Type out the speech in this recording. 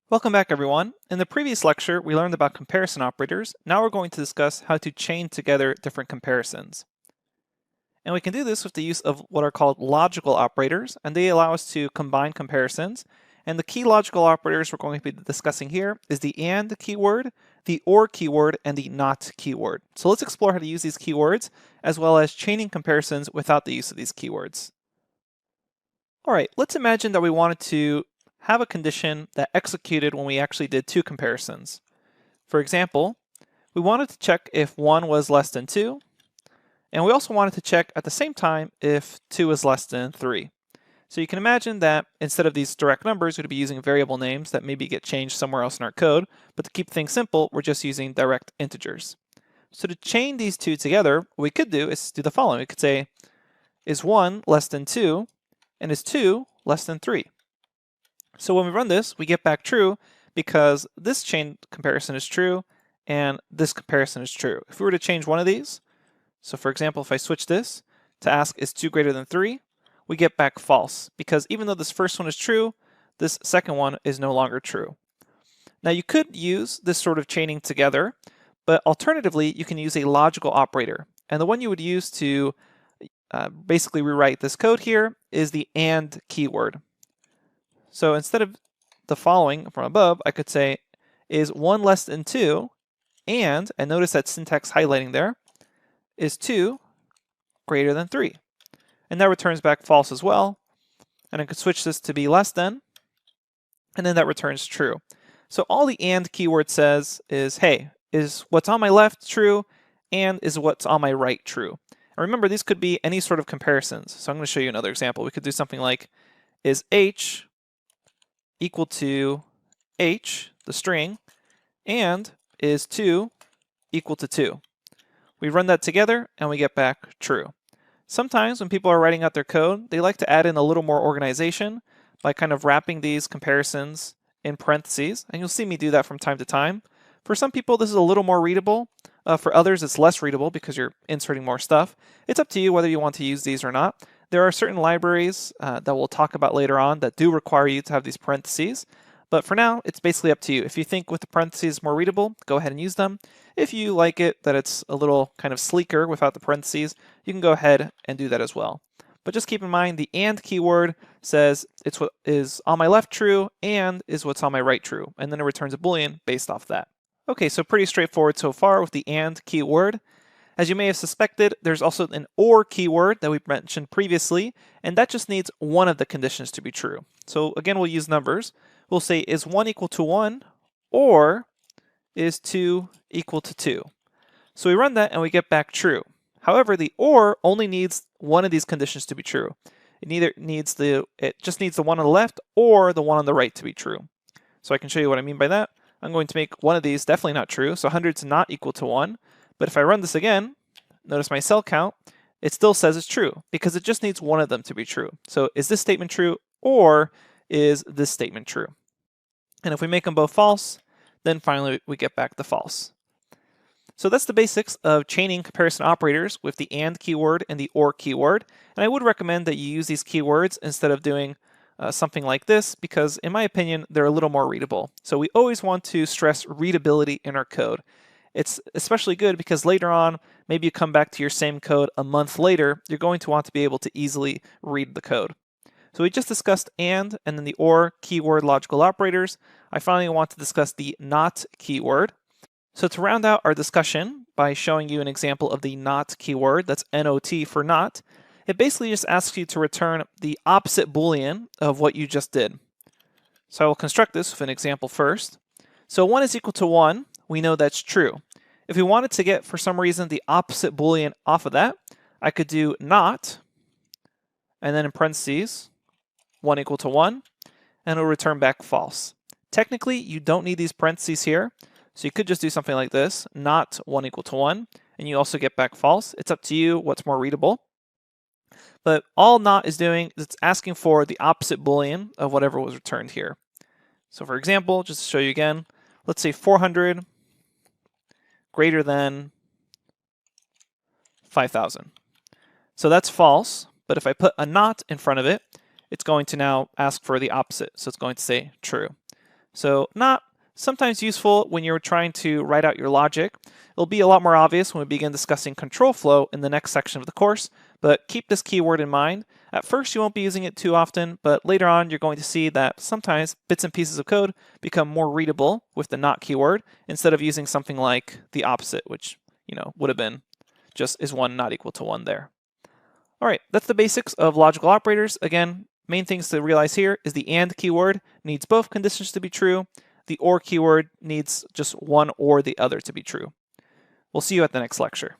Welcome back, everyone. In the previous lecture, we learned about comparison operators. Now we're going to discuss how to chain together different comparisons. And we can do this with the use of what are called logical operators, and they allow us to combine comparisons. And the key logical operators we're going to be discussing here is the AND keyword, the OR keyword, and the NOT keyword. So let's explore how to use these keywords, as well as chaining comparisons without the use of these keywords. All right, let's imagine that we wanted to have a condition that executed when we actually did two comparisons. For example, we wanted to check if 1 was less than 2, and we also wanted to check at the same time if 2 is less than 3. So you can imagine that instead of these direct numbers, we'd be using variable names that maybe get changed somewhere else in our code, but to keep things simple, we're just using direct integers. So to chain these two together, what we could do is do the following. We could say, is 1 less than 2, and is 2 less than 3? So when we run this, we get back true because this chain comparison is true and this comparison is true. If we were to change one of these, so for example, if I switch this to ask is 2 greater than 3, we get back false because even though this first one is true, this second one is no longer true. Now you could use this sort of chaining together, but alternatively, you can use a logical operator. And the one you would use to basically rewrite this code here is the AND keyword. So instead of the following from above, I could say is 1 less than 2, and notice that syntax highlighting there, is 2 greater than 3. And that returns back false as well. And I could switch this to be less than, and then that returns true. So all the AND keyword says is, hey, is what's on my left true, and is what's on my right true? And remember, these could be any sort of comparisons. So I'm going to show you another example. We could do something like, is H equal to H, the string, and is 2 equal to 2? We run that together and we get back true. Sometimes when people are writing out their code, they like to add in a little more organization by kind of wrapping these comparisons in parentheses, and you'll see me do that from time to time. For some people, this is a little more readable. For others, it's less readable because you're inserting more stuff. It's up to you whether you want to use these or not. There are certain libraries that we'll talk about later on that do require you to have these parentheses. But for now, it's basically up to you. If you think with the parentheses more readable, go ahead and use them. If you like it that it's a little kind of sleeker without the parentheses, you can go ahead and do that as well. But just keep in mind the AND keyword says it's what is on my left true and is what's on my right true. And then it returns a Boolean based off that. Okay, so pretty straightforward so far with the AND keyword. As you may have suspected, there's also an OR keyword that we mentioned previously, and that just needs one of the conditions to be true. So again, we'll use numbers. We'll say is 1 equal to 1 or is 2 equal to 2. So we run that and we get back true. However, the OR only needs one of these conditions to be true. It just needs the one on the left or the one on the right to be true. So I can show you what I mean by that. I'm going to make one of these definitely not true, so 100 is not equal to 1. But if I run this again, notice my cell count, it still says it's true because it just needs one of them to be true. So is this statement true or is this statement true? And if we make them both false, then finally we get back the false. So that's the basics of chaining comparison operators with the AND keyword and the OR keyword. And I would recommend that you use these keywords instead of doing something like this because, in my opinion, they're a little more readable. So we always want to stress readability in our code. It's especially good because later on, maybe you come back to your same code a month later, you're going to want to be able to easily read the code. So we just discussed AND and then the OR keyword logical operators. I finally want to discuss the NOT keyword. So to round out our discussion by showing you an example of the NOT keyword, that's NOT for not, it basically just asks you to return the opposite Boolean of what you just did. So I will construct this with an example first. So 1 is equal to 1, we know that's true. If we wanted to get, for some reason, the opposite Boolean off of that, I could do not, and then in parentheses, 1 equal to 1, and it'll return back false. Technically, you don't need these parentheses here, so you could just do something like this, not 1 equal to 1, and you also get back false. It's up to you what's more readable. But all not is doing is it's asking for the opposite Boolean of whatever was returned here. So for example, just to show you again, let's say 400 greater than 5,000. So that's false, but if I put a not in front of it, it's going to now ask for the opposite. So it's going to say true. So not sometimes useful when you're trying to write out your logic. It'll be a lot more obvious when we begin discussing control flow in the next section of the course, but keep this keyword in mind. At first you won't be using it too often, but later on you're going to see that sometimes bits and pieces of code become more readable with the not keyword instead of using something like the opposite, which would have been just is 1 not equal to 1 there. All right, that's the basics of logical operators. Again, main things to realize here is the AND keyword needs both conditions to be true. The OR keyword needs just one or the other to be true. We'll see you at the next lecture.